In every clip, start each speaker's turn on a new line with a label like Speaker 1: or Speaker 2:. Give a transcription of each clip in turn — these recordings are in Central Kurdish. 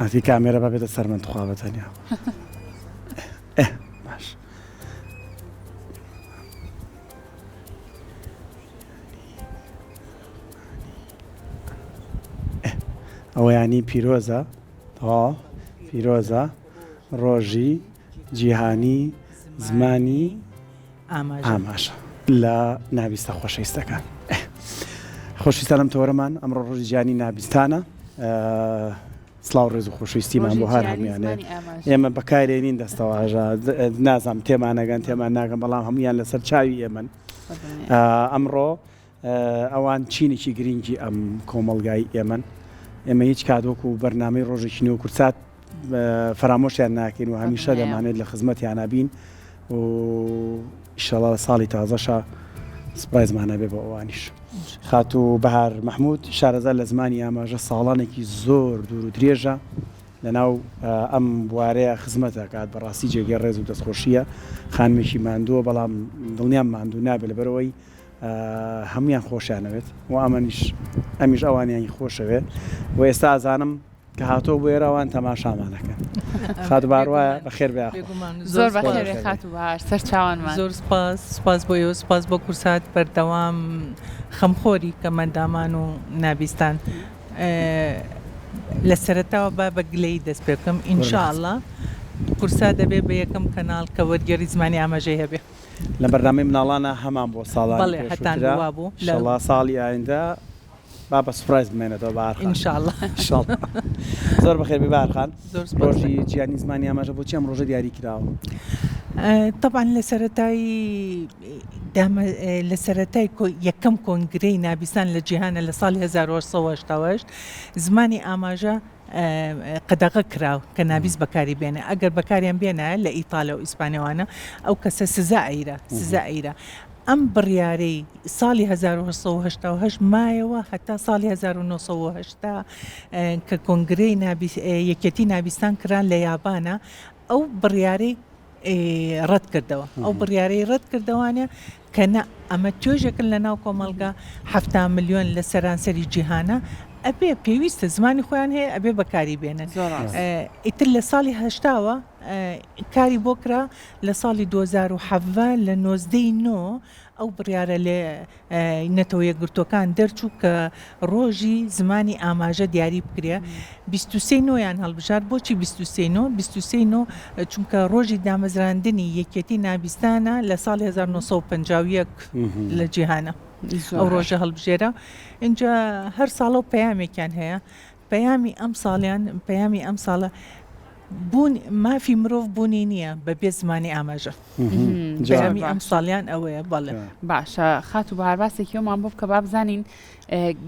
Speaker 1: في كاميرا بابێتە سەر من توخوا بەتەنیا باش ئەوە ینی پیرۆزە پیرۆزە ڕۆژی جیهانی زمانی ئاماژە لە نابیستە خۆشەویستەکان. خۆشویستانم تۆرەمان ئەمڕۆ ڕۆژی جیهانی نابیستانە. سڵاو ڕێز و خۆشویستیمان بۆ هەر هەمویانێ ئێمە بەکارێنین دەستەواژە نازانم تێمانەگەن تێمان ناگەن بەڵام هەمویان لەسەر چاوی ئێمن. ئەمڕۆ ئەوان چینێکی گرنگی ئەم کۆمەڵگای ئێمن. ئێمە هیچ کاتۆک و بەرنامەی ڕۆژێکی نوێ کورسات فەرامۆشیان ناکەین و هەمیشە دەمانێت لە خزمەتیان نبین و ئیشەڵا ساڵی تازەشە سپایزمانە بێ بە ئەوانیش. خاتو بەهار مەحموود شارەزا لە زمانی ئاماژە ساڵانێکی زۆر دوور و درێژە لەناو ئەم بوارەیە خزمەتە کات بەڕاستی جێگەی ڕێز و دەستخۆشیە خانمێکی ماندووە بەڵام دڵنیان ماندوو نابێت لەبەرەوەی هەمویان خۆشیانەوێت و ئەمیش ئەوانیانی خۆشەوێ و ئێستا ئازانم کە هاتۆ بۆ ئێراوان تەماشامانەکەن. خات باڕواە بەخێر بێ
Speaker 2: زۆر بەخێر خات و بەهار سەرچاوانمان
Speaker 3: زۆر سپاس بۆ ئێوە سپاس بۆ کورسات بەردەوام خەمخۆری کەمەندامان و نابیستان لە سەرەتاوە با بە گلەی دەست پێ بکەم ئینشاءڵڵا کورسات دەبێ بە یەکەم کەناڵ کە وەرگێڕی زمانی ئاماژەی هەبێ
Speaker 1: لە بەردامەی مناڵانە هەمان بۆ ساڵان
Speaker 3: هەتان بوو
Speaker 1: ئینشاءڵڵا ساڵی ئایندە با بە سوپرایز بمێنێتەوە بەهارخان
Speaker 3: ئینشاءڵڵا
Speaker 1: زۆر بەخێر بێ بەهارخان. ڕۆژی جیهانی زمانی ئاماژە بۆچی ئەم ڕۆژە دیاری کراوە؟
Speaker 3: طبعا لە سەرەتای یەکەم کۆنگرەی نابیستان لە جیهانە لە ساڵی 1970 زمانی ئاماژە قەدەغە کراو کە نابیست بەکاری بێنە ئەگەر بەکاریان بێنە لە ئیتالیا و ئیسپانیاوانە ئەو کەسە سزائیرە ئەم بڕیارەی ساڵی 1970 مایەوە هەتا ساڵی 1970 کە کۆنگرەی یەکێتی نابیستان کران لە یابانە ئەو بڕیارەی ڕەت کردەوە ئەو بڕیارەی ڕەت کردەوانە کە نە ئەمە توێژێکن لە ناو کۆمەلگا 7 ملیۆن لە سەرانسەری جیهانە ئەبێ پێویستە زمانی خۆیان هەیە ئەبێ بەکاری بێنن. ئیتر لە ساڵی هەشتاوە کاری بۆ کرا لە ساڵی 2007 لە 1990 ئەو بڕیارە لێ نەتەوە یەکگرتوەکان دەرچوو کە ڕۆژی زمانی ئاماژە دیاری بکرێ 23 نۆیان هەڵبژار. بۆچی 23 چونکە ڕۆژی دامەزراندنی یەکێتی نابیستانە لە ساڵی 1951 لە جیهانە ئەو ڕۆژە هەڵبژێرە. اینجا هەر ساڵە و پەیامێکیان هەیە پەیامی ئەم ساڵە بوون مافی مرۆڤ بوونی نییە بەبێ زمانی ئاماژە. پەیامی ئەم ساڵیان ئەوەیە. بەڵێ
Speaker 2: باشە خات و بەهار باسێکیەوەمان بۆ بکە با بزانین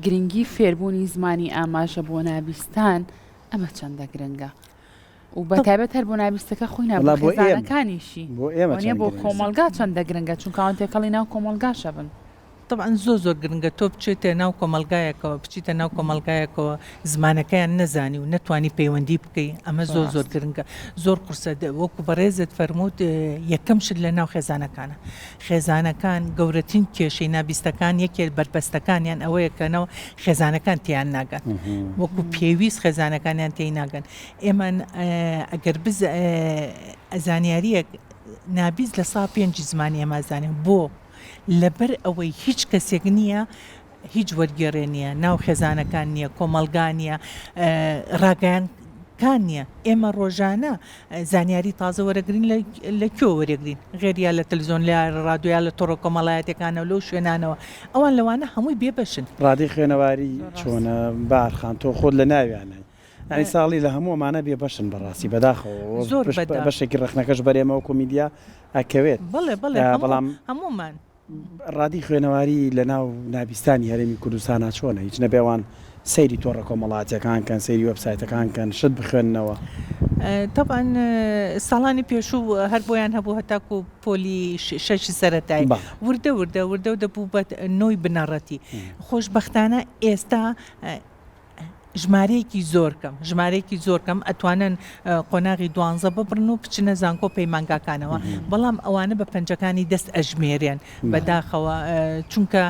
Speaker 2: گرنگی فێربوونی زمانی ئاماژە بۆ نابیستان ئەمە چەندە گرنگە و بەتایبەت هەر بۆ نابیستەکە خۆی بۆ خێزانەکانیشی بۆ کۆمەلگا چەندە گرنگە چونکە ئەوان تێکەڵی ناو کۆمەلگاشە بن.
Speaker 3: طبعا زۆر گرنگە تۆ بچێتە ناو کۆمەلگایەکەوە بچیتە ناو کۆمەلگایەکەوە زمانەکەیان نەزانی و نەتوانی پەیوەندی بکەی ئەمە زۆر گرنگە. زۆر قورسە وەکو بەڕێزت فەرمووت یەکەم شت لە ناو خێزانەکانە. خێزانەکان گەورەترین کێشەی نابیستەکان یەکێ بربەستەکانیان ئەوەیە کەنەوە خێزانەکان تیان ناگەن وەکو پێویست خێزانەکانیان تێی ناگەن. ئێمە ئەگەر زانیاریەک نابیست لە ساڵ 5 زمانی ئەمازانێن بۆ لەبەر ئەوەی هیچ کەسێک نییە هیچ وەرگێڕێ نییە ناو خێزانەکان نییە کۆمەلگان نییە ڕاگەیانکان نییە. ئێمە ڕۆژانە زانیاری تازە وەرەگرین لە کێ وەرەگرین غێریا لە تەلڤیزیۆن لە ڕادیۆیا لە تۆڕە کۆمەڵایەتەکانەوە لەو شوێنانەوە ئەوان لەوانە هەمووی بێبەشن.
Speaker 1: ڕادی خوێنەواری چۆنە بارخان تۆ خۆت لە ناویانە ئەی ساڵی لە هەموومانە بێ بەشن بەڕاستی بەداخەوە
Speaker 3: زۆر
Speaker 1: بەشێکی ڕخنەکەش بەرێمەوە کۆمیدیا ئەکەوێت.
Speaker 3: بەڵام هەمومان
Speaker 1: ڕادی خوێنەواری لە ناو نابیستانی هەرێمی کوردستانە چۆنە هیچ نەبێوان سەیری تۆڕە کۆمەڵاتیەکان کەن سەیری وەبسایتەکان کەن شت بخوێننەوە.
Speaker 3: طبعا ساڵانی پێشوو هەر بۆیان هەبوو هەتاکو پۆلی 6 سەرەتایی وردە دەبوو بە نۆی بنەڕەتی. خۆشبەختانە ئێستا ژمارەیەکی زۆر کەم ئەتوانن قۆناغی 12 ببڕن و بچنە زانکۆ پەیمانگاکانەوە بەڵام ئەوانە بە پەنجەکانی دەست ئەژمێرێن بەداخەوە چونکە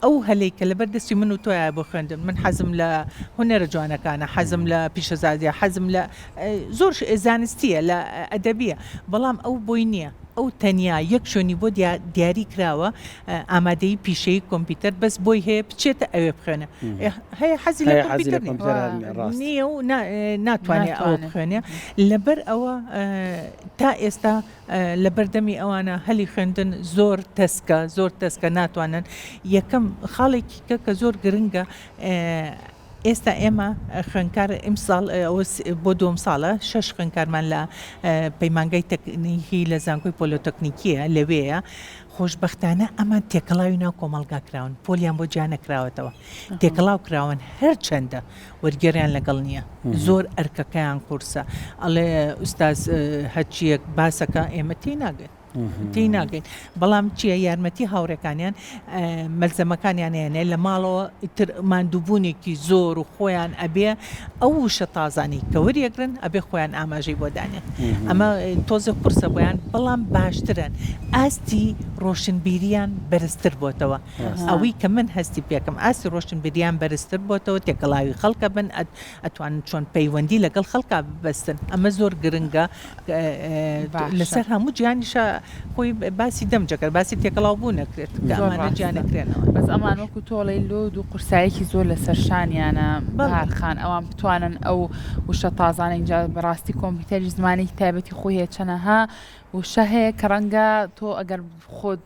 Speaker 3: ئەو هەلەیکە لەبەر دەستی من و تۆیە بۆ خوێندن من حەزم لە هونەرە جوانەکانە حەزم لە پیشەزادیە حەزم لە زۆر زانستیە لە ئەدەبیە بەڵام ئەو بۆی نییە ئەو تەنیا یەک شوێنی بۆ دیاری کراوە ئامادەی پیشەی کۆمپیوتەر بەس بۆی هەیە بچێتە ئەوێ بخوێنە هەیە حەزی لە کۆمپیوتەر نییە و ناتوانێت ئەوە بخوێنێ لەبەر ئەوە تا ئێستا لە بەردەمی ئەوانە هەلی خوێندن زۆر تەسکە ناتوانن یەکەم خاڵێکی کە زۆر گرنگە ئێستا ئێمە خوێنکار ئیمساڵ بۆ 2 ساڵە 6 خوێنکارمان لە پەیمانگای تەکنیکی لە زانکۆی پۆلۆتەکنیکیە لەوەیە خۆشبەختانە ئەمان تێکەڵاوی ناو کۆمەڵگا کراون پۆلیان بۆ جیانەکراوەتەوە تێکەڵاو کراون هەر چەندە وەرگێریان لەگەڵ نییە زۆر ئەرکەکەیان قورسە ئەڵێ ئوستاز هەرچیەک باسەکە ئێمە تێی ناگەین بەڵام چییە یارمەتی هاوڕێکانیان مەلزەمەکانیان هێنێ لە ماڵەوە ماندووبوونێکی زۆر و خۆیان ئەبێ ئەو وشە تازانی کە وەریەگرن ئەبێ خۆیان ئاماژەی بۆ دانێ ئەمە تۆزە قورسە بۆیان بەڵام باشترن ئاستی ڕۆشنبیریان بەرزتر بۆتەوە ئەوەی کە من هەستی پێکەم ئاستی ڕۆشنبیریان بەرزتر بۆتەوە تێکەڵاوی خەڵکە بن ئەتوانن چۆن پەیوەندی لەگەڵ خەڵکا ببەستن ئەمە زۆر گرنگە لەسەر هەموو جیانیشە خۆی باسی دەمجەکە باسی تێکەڵاو بوو نەکرێت ئەمانە جیانەکرێنەوە
Speaker 2: بەس ئەمان وەکو تۆڵی لۆد و قورسایەکی زۆر لەسەر شانیانە بەهارخان ئەوان بتوانن ئەو وشە تازانە اینجا بەڕاستی کۆمپیوتەری زمانی تایبەتی خۆی هەیە چەنەها وشە هەیە کە ڕەنگە تۆ ئەگەر خۆت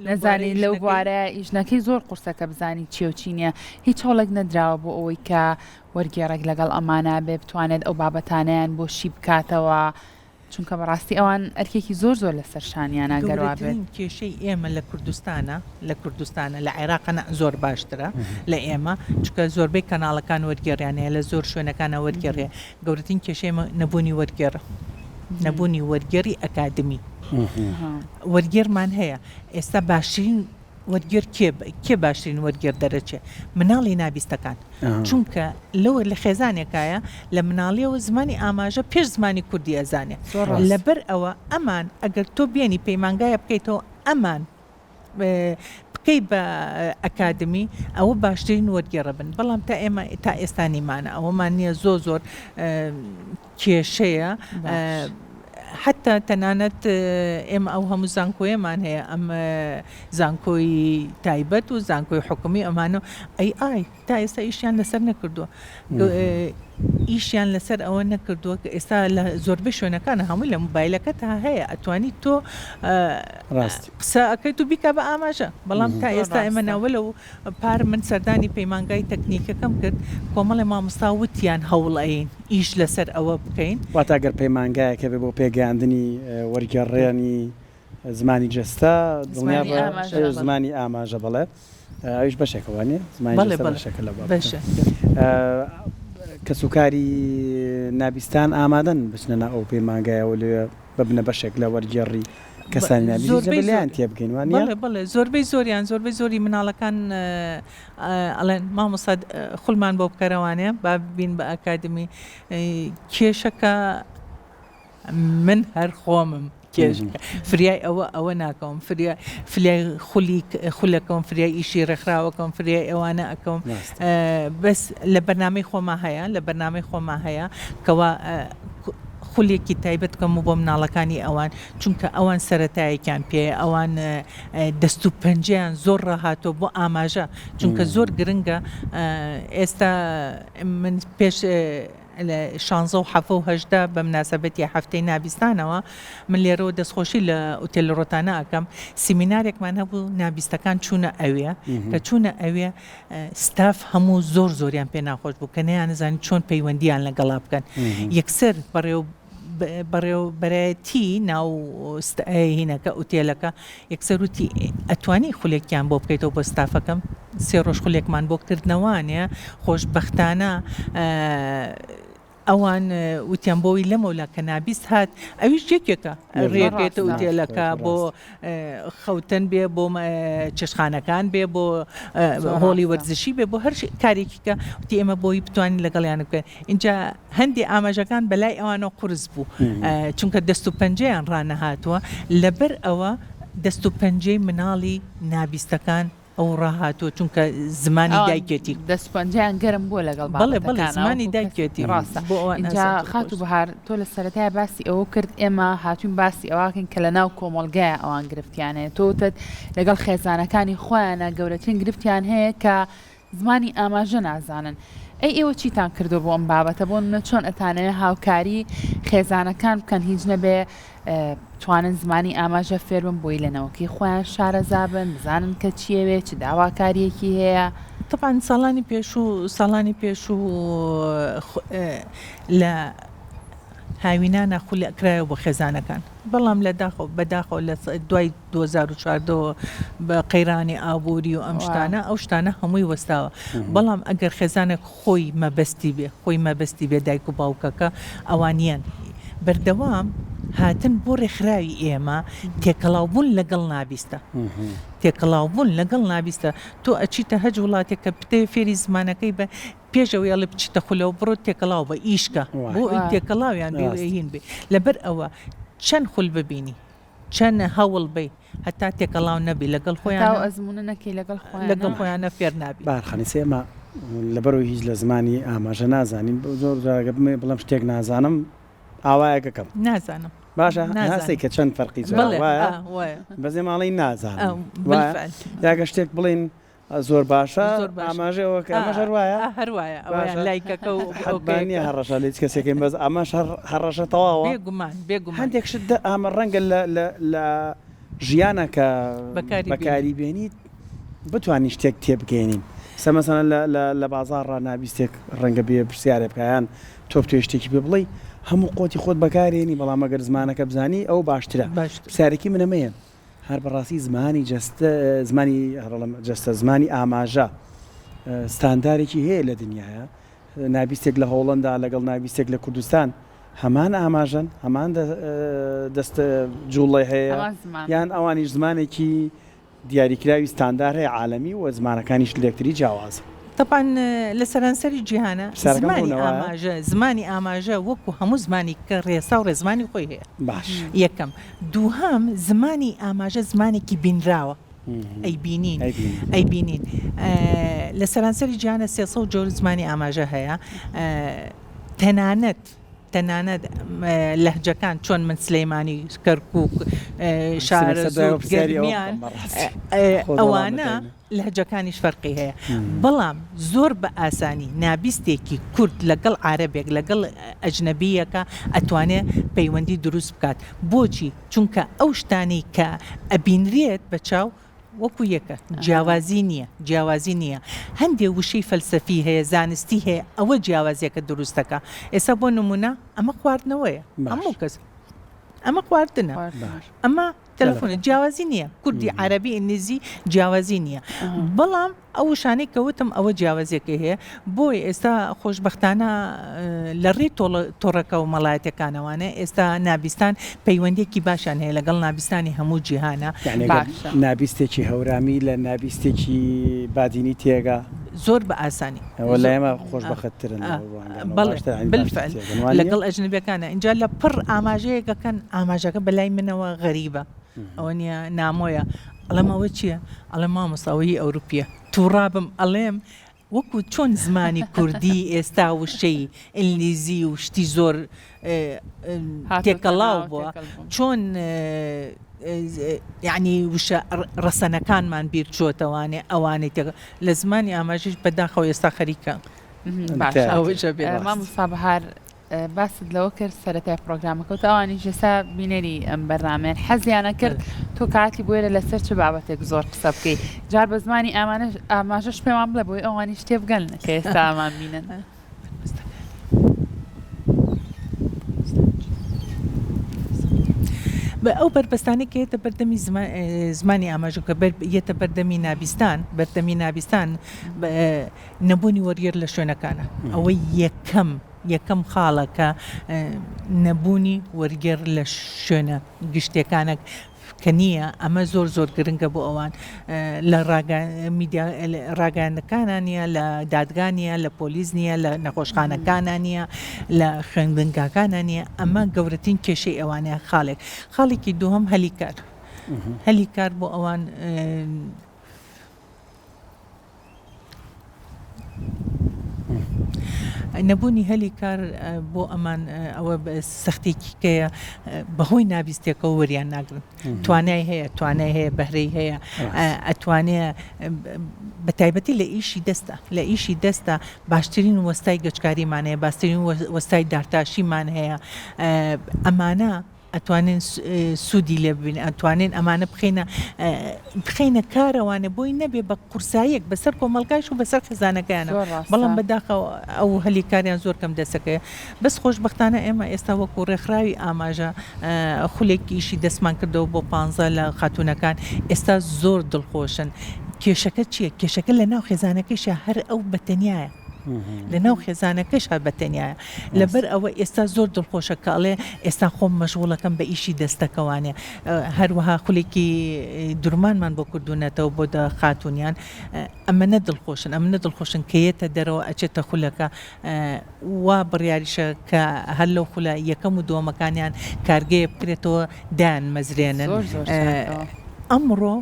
Speaker 2: نەزانی لەو بوارە ئیژنەکەی زۆر قورسەکە بزانی چی و چی نییە هیچ هەوڵێک نەدراوە بۆ ئەوەی کە وەرگێڕێک لەگەڵ ئەمانە بێ بتوانێت ئەو بابەتانیان بۆ شی بکاتەوە چونکە بەڕاستی ئەوان ئەرکێکی زۆر لەسەر شانیانە گەڕوا بێت
Speaker 3: کێشەی ئێمە لە کوردستانە لە عێراقەنە زۆر باشترە لە ئێمە چونکە زۆربەی کەناڵەکان وەرگێڕیانەیە لە زۆر شوێنەکانە وەرگێڕێ گەورەترین کێشەی نەبوونی وەرگێڕە نەبوونی وەرگێڕی ئەکادمی وەرگێرمان هەیە ئێستا باشترین وەرگێر کێ باشترین وەرگێر دەرەچێ مناڵی نابیستەکان چونکە لەوە لە خێزانێکایە لە مناڵیەوە زمانی ئاماژە پێش زمانی کوردی ئەزانێ لەبەر ئەوە ئەمان ئەگەر تۆ بێنی پەیمانگایە بکەیتەوە ئەمان بکەی بە ئەکادمی ئەوە باشترین وەرگێڕە بن بەڵام تا ئێمە تا ئێستانیمانە ئەوەمان نییە زۆر کێشەیە حتى تەنانەت ئێمە ئەو هەموو زانکۆیەمان هەیە ئەم زانکۆی تایبەت و زانکۆی حکومی ئەمانە تا ئێستا ئیشیان لەسەر نەکردووە ئیشیان لەسەر ئەوە نەکردووە کە ئێستا لە زۆربەی شوێنەکانە هەمووی لە موبایلەکە تا هەیە ئەتوانی تۆ قسە ئەەکەیت و بیکە بە ئاماژە بەڵام تا ئێستا ئێمە ناوەلە و پار من سەردانی پەیمانگای تەکنیکەکەم کرد کۆمەڵی مامۆستا وتیان هەوڵەین ئیش لەسەر ئەوە بکەین
Speaker 1: واتاگەر پەیمانگایەکە بێ بۆ پێگەاندنی وەرگێڕێنی زمانی جەستا زمانی ئاماژە بڵێ ئەوش بەشێکەوەنێ زمانی بەشەکە لە
Speaker 3: بەشە
Speaker 1: کە سوکاری نابیستان ئامادەن بچنە ئەو پەیمانگایەوە لێ ببنە بەشێک لە وەرگێڕی کەسانی نابیستیان تێ بگەین وانە
Speaker 3: بڵێ زۆربەی زۆری مناڵەکان ئەڵێن مامۆستا خولمان بۆ بکەرەوانێ با بین بە ئەکادمی کێشەکە من هەر خۆمم فریای ئەوە ناکەم فریای خولەکەم فریای ئیشی ڕێکخراوەکەم فریای ئەوانە ئەەکەم بەس لە بەرنامەی خۆما هەیە کەوا خولێکی تایبەت کەم و بۆ مناڵەکانی ئەوان چونکە ئەوان سەرەتایەکیان پێ ئەوان دەست و پەنجەیان زۆر ڕاهاتۆ بۆ ئاماژە چونکە زۆر گرنگە ئێستا من پێش لە 16 و 17 بە مناسبەتی هەفتەی نابیستانەوە من لێرەوە دەستخۆشی لە ئوتێل ڕۆتانە ئەەکەم سیمینارێکمان هەبوو نابیستەکان چوونە ئەوێ کە چوونە ئەوێ ستاف هەموو زۆریان پێ ناخۆش بوو کە نەیانزانانی چۆن پەیوەندیان لەگەڵا بکەن یەکسەر بەڕێوبەرەتی ناو هینەکە ئوتێلەکە یەکسەروتی ئەتوانی خولێکیان بۆ بکەیتەوە بۆ ستافەکەم 3 ڕۆژ خولێکمان بۆ کردنەوانێ خۆشبەختانە ئەوان وتیان بۆی لەمەولا کە نابیست هات ئەویش یەکێکە ڕێگێتە ئوتێلەکە بۆ خەوتن بێ بۆ چێشخانەکان بێ بۆ هۆڵی وەرزشی بێ بۆ هەر کارێکی کە وتی ئێمە بۆی بتوانین لەگەڵیان بکەین اینجا هەندی ئاماژەکان بەلای ئەوانە قورس بوو چونکە دەست و پەنجەیان ڕانەهاتووە لەبەر ئەوە دەست و پەنجەی مناڵی نابیستەکان ئەو ڕاهاتوە چونکە زمانی دایکێتی
Speaker 2: دەستپەنجیان گەرم بووە لەگەڵ
Speaker 3: بەڵێ زمانی دایکێتی
Speaker 2: ڕاستە
Speaker 3: بۆ ئەوان
Speaker 2: اینجا خات و بەهار تۆ لە سەرەتای باسی ئەوە کرد ئێمە هاتوین باسی ئەوواکەن کە لە ناو کۆمەڵگایە ئەوان گرفتیانەیە تۆتت لەگەڵ خێزانەکانی خۆیانە گەورەترین گرفتیان هەیە کە زمانی ئاماژە نازانن. ئێوە چیتان کردو بۆ ئەم بابەتە بۆ منە چۆن ئەتانەیە هاوکاری خێزانەکان بکەن هیچ نەبێ توانن زمانی ئاماژە فێر بن بۆی لەنەوەکی خۆیان شارەزا بن بزانن کە چیەوێ چ داواکاریەکی هەیە.
Speaker 3: طبعاً ساڵانی پێش و لە هاوینانە خولە کرایەوە بۆ خێزانەکان بەڵام بەداخەوە لە دوای 2014 بە قەیرانی ئابووری و ئەم شتانە ئەو شتانە هەمووی وەستاوە بەڵام ئەگەر خێزانێک خۆی مەبەستی بێ دایک و باوکەکە ئەوانیان بەردەوام هاتن بۆ ڕێکخراوی ئێمە تێکەڵاوبوون لەگەڵ نابیستە تۆ ئەچیتە هەج وڵاتێک کە پتێ فێری زمانەکەی بە پێشەوە یاڵی بچیتە خولەوە بڕۆ تێکەڵاو بە ئیشکە بۆ تێکەڵاویان بێهین بێ لەبەر ئەوە چەند خول ببینی چەند هەوڵ بێ هەتا تێکەڵاو نەبی لەگەڵ خۆیان
Speaker 2: ئەزمونە نەکەی
Speaker 3: لەگەڵ خۆیانە فێر نابی
Speaker 1: بارخەنی سێمە لەبەرەوەی هیچ لە زمانی ئاماژە نازانین زۆر بڵم شتێک نازانم ئاوایەکەکەم
Speaker 3: نازانم
Speaker 1: باشە ناسی کە چەند فەرقی وایە بەزێ ماڵی نازانم یاگە شتێک بڵین زۆر باشە ئاماژەوە کە ئەمەژەر وایە
Speaker 3: هەروایە لایکەکە
Speaker 1: وبانیە هەڕەشە لێ کەسێکم بەس ئەمەش هەڕەشە تەواوە
Speaker 3: بێگومان
Speaker 1: هەندێک شت ئامە ڕەنگە لە ژیانەکە بەکاری بێنیت بتوانانی شتێک تێبگەێنین سەمەسەنە لە بازار ڕنابیستێک ڕەنگە بێ پرسیارێ بکایان تۆ توێ شتێکی پێ بڵێ هەموو قۆتی خۆت بەکارێنی بەڵام ئەگەر زمانەکە بزانی ئەو باشترە پرسیارێکی منەمەیە هەر بەڕاستی زمانی ئاماژە ستاندارێکی هەیە لە دنیاە نابیستێک لە هۆڵندا لەگەڵ نابیستێک لە کوردستان هەمان ئاماژەن هەمان دەستە جوڵی هەیە یان ئەوانیش زمانێکی دیاریکراوی ستاندار هەیە عالەمی و زمانەکانیش لەکتری جیاوازە
Speaker 3: طبعاً لە سەرانسەری جیهانە زمانی ئاماژە وەکو هەموو زمانی کە ڕێسا و ڕێزمانی خۆی هەیە
Speaker 1: باش
Speaker 3: یەکەم دووهەم زمانی ئاماژە زمانێکی بینراوە ئەیبینین لە سەرانسەری جیهانە 300 جۆر زمانی ئاماژە هەیە تەنانەت لەهجەکان چۆن من سلەیمانی کەرکووک شارەزۆر گەرمیان ئەوانە لەهجەکانیش فەرقی هەیە بەڵام زۆر بە ئاسانی نابیستێکی کورد لەگەڵ عارەبێک لەگەڵ ئەجنەبیەکە ئەتوانێت پەیوەندی دروست بکات بۆچی چونکە ئەو شتانەی کە ئەبینرێت بە چاو وەکو یەکە جیاوازی نییە هەندێک وشەی فەلسەفی هەیە زانستی هەیە ئەوە جیاوازیەکە دروستەکە ئێستا بۆ نمونە ئەمە خواردنەوەیە هەموو کەس ئەمە خواردنە ئەمە تەلەفۆنە جیاوازی نییە کوردی عەرەبی ئینگلیزی جیاوازی نییە بەڵام ئەو شانەی کەوتم ئەوە جیاوازیەکە هەیە بۆی ئێستا خۆشبەختانە لە ڕێی تۆڕەکە و مەڵایەتەکانەوانە ئێستا نابیستان پەیوەندێکی باشان هەیە لەگەڵ نابیستانی هەموو جیهانە
Speaker 1: نابیستێکی هەورامی لە نابیستێکی بادینی تێگا
Speaker 3: زۆر بە ئاسانی
Speaker 1: ئەوە لە ئێمە خۆشبەختترن
Speaker 3: بالفعل لەگەڵ ئەجنبیەکانە اینجا لە پڕ ئاماژەیەکەکەن ئاماژەکە بەلای منەوە غەریبە ئەوە نیە نامۆیە ئەڵێم ئەوە چییە؟ ئەڵێ مامۆستاوەیی ئەوروپیە تووڕابم ئەڵێم وەکو چۆن زمانی کوردی ئێستا وشەی ئینگلیزی و شتی زۆر تێکەڵاو بووە چۆن یعنی وشە ڕەسەنەکانمان بیر چۆتەوانێ ئەوانەی لە زمانی ئاماژیش بەداخەوە ئێستا خەریکە
Speaker 2: مامۆستا بەهار باست لەوە کرد سەرەتای پرۆگرامەکە و ئەوانی ژێسا بینەری ئەم بەرنامەیە حەزیانە کرد تۆ کاتی بۆیە لەسەر چه بابەتێک زۆر قسە بکەی جار بە زمانی ئاماژەش پێمان بڵێ بۆی ئەوانی شتێ بگەن کە ئێستا ئامان بینن
Speaker 3: ئەو بربەستانی کە یێتە بەردەمی زمانی ئاماژە کە یێتە بەردەمی نابیستان نەبوونی وەرگێر لە شوێنەکانە ئەوەی یەکەم خاڵەکە نەبوونی وەرگێر لە شوێنە گشتەکانە کە نییە ئەمە زۆر گرنگە بۆ ئەوان لە ڕاگەیاندەکانە نیە لە دادگانیە لە پۆلیس نییە لە نەخۆشخانەکانە نییە لە خوێندنگاکانە نییە ئەمە گەورەترین کێشەی ئەوانەیە خاڵێکی دووهەم هەلیکار بۆ ئەوان نەبوونی هەلی کار بۆ ئەمان ئەوە سەختێکی کەیە بەهۆی نابیستێکەوە وەریان ناگرن توانای هەیە توانای هەیە بەهرەی هەیە ئەتوانێ بە تایبەتی لە ئیشی دەستە باشترین وەستای گەشتکاریمان هەیە باشترین وەستای دارتاشیمان هەیە ئەمانە ئەتوانین سوودی لێ ببین ئەتوانین ئەمانە بخینە کارەوانە بۆی نەبێ بە قورساییەک بەسەر کۆمەڵگایش و بەسەر خزانەکەیانە بەڵام بەداخەوە ئەو هەلی کاریان زۆر کەم دەسەکەیە بەس خۆشبەختانە ئێمە ئێستا وەکو ڕێکخراوی ئاماژە خولێکی ئیشی دەستمان کردەوە بۆ 15 لە خاتونەکان ئێستا زۆر دڵخۆشن کێشەکە چییە؟ کێشەکە لە ناو خێزانەکەیشە هەر ئەو بەتەنیایە لە ناو خێزانەکەش بەتەنیایە لەبەر ئەوە ئێستا زۆر دڵخۆشە کاڵێ ئێستا خۆم مەشغوڵەکەم بە ئیشی دەستەکەوانێ هەروەها خولێکی درمانمان بۆ کردوونەتەوە بۆ خاتونیان ئەمە دڵخۆشن کەیەتە دەرەوە ئەچێتە خولەکە وا بڕیاریشە کە هەر لەو خولە یەکەم و دووەمەکانیان کارگەیە بکرێتەوە دایان مەزرێنن ئەمڕۆ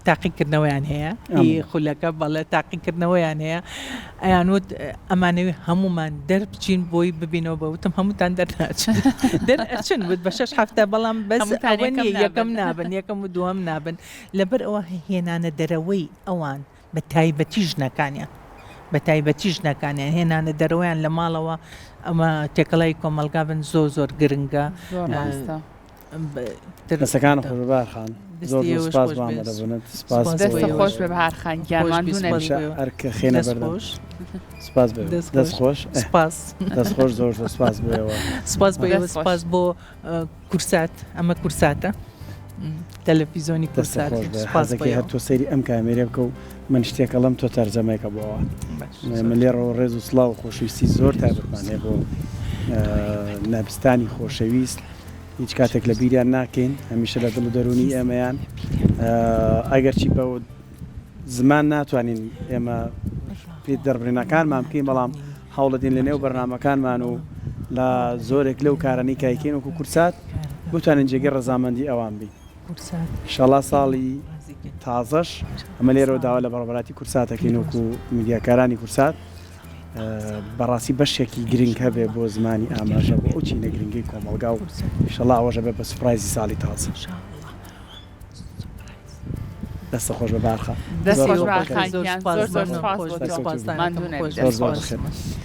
Speaker 3: تاقیکردنەوەیان هەیە خولەکە بەڵێ تاقیکردنەوەیان هەیە ئەیانوت ئەمانەوی هەمومان دەربچین بۆی ببینەوە بەوتم هەمووتان دەرچن وت بە 6 هەفتە بەڵام بەس ئەوە نیە یەکەم نابن یەکەم و دووەم نابن لەبەر ئەوە هێنانە دەرەوەی ئەوان بە تایبەتی ژنەکانیان هێنانە دەرەوەیان لە ماڵەوە ئەمە تێکەڵای کۆمەلگا بن زۆر گرنگە
Speaker 1: دەستەکان خۆشبەر خان زۆر سپاس بۆ سپاس
Speaker 2: دەستە خۆش بە بەهارخان گیانمان
Speaker 1: هەرکە خێنە بەردەم سپاس دەست خۆش دەست خۆش زۆر سپاس بۆەوە
Speaker 3: سپاس بۆ کورسات ئەمە کورساتە تەلەڤیزۆنی
Speaker 1: کورساتەکەی هەر تۆ سەیری ئەم کامێرە بکە و من شتێکەڵم تۆ تەرجەمەیەکە بۆەوە من لێڕەوە ڕێز و سڵاو و خۆشویستی زۆر تایبەتمانێ بۆ نابستانی خۆشەویست هیچ کاتێک لە بیریان ناکەین هەمیشە لە دڵ و دەرونی ئێمەیان ئەگەرچی بە زمان ناتوانین ئێمە پێ دەربڕینەکانمان بکەین بەڵام هەوڵەدین لە نێو بەرنامەکانمان و لە زۆرێک لەو کارانەی کایکەین وەکو کورسات بتوانین جێگەی ڕەزامەندی ئەوان بین ئینشاڵڵا ساڵی تازەش ئەمە لێرەوە داوا لە بەڕێوەبەراتی کورساتەکەین وەکو میدیاکارانی کورسات بەڕاستی بەشێکی گرنگ هەبێ بۆ زمانی ئاماژە بۆ ئەو چینە گرنگی کۆمەلگا و ئینشاڵڵا ئەوەژە بێ بە سوپرایزی ساڵی تازە دەستە خۆش بە بارخە